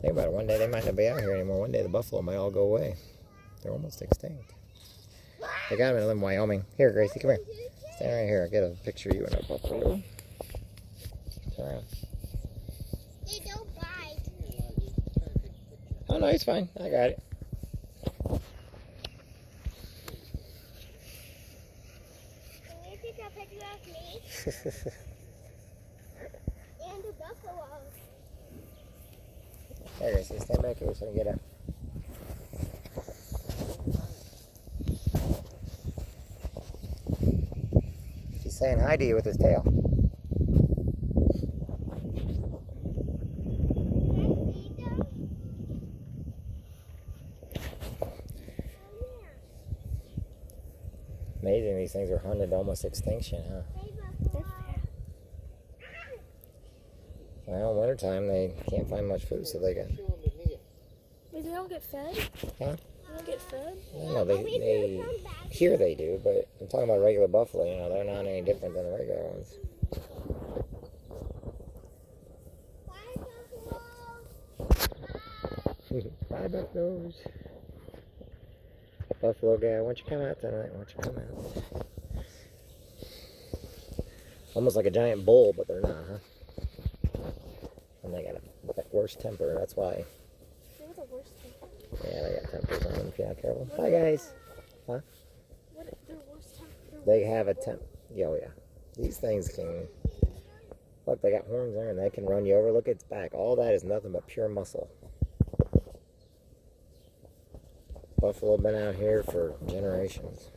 Think about it. One day they might not be out here anymore. One day the buffalo might all go away. They're almost extinct. They got them in Wyoming. Here, Gracie, come here. Stand right here. I'll get a picture of you and a buffalo. Turn around. They don't bite. Oh, no, it's fine. I got it. Can you take a picture of me? And the buffalo. There, Gracie, stand back here so I can get up. He's saying hi to you with his tail. Amazing, these things are hunted to almost extinction, huh? Well, in wintertime they can't find much food, so they get. Wait, they don't get fed? Huh? They don't get fed? No, they here they do, but I'm talking about regular buffalo. You know, they're not any different than the regular ones. Bye, buffaloes. Buffalo guy, why don't you come out tonight? Why don't you come out? Almost like a giant bull, but they're not, huh? And they got a worse temper, that's why. They have the worst temper. Yeah, they got tempers on them if you're not careful. Bye, guys. Huh? What? Their worst temper? They have a Oh, yeah. These things can... Look, they got horns there, and they can run you over. Look at its back. All that is nothing but pure muscle. Buffalo have been out here for generations.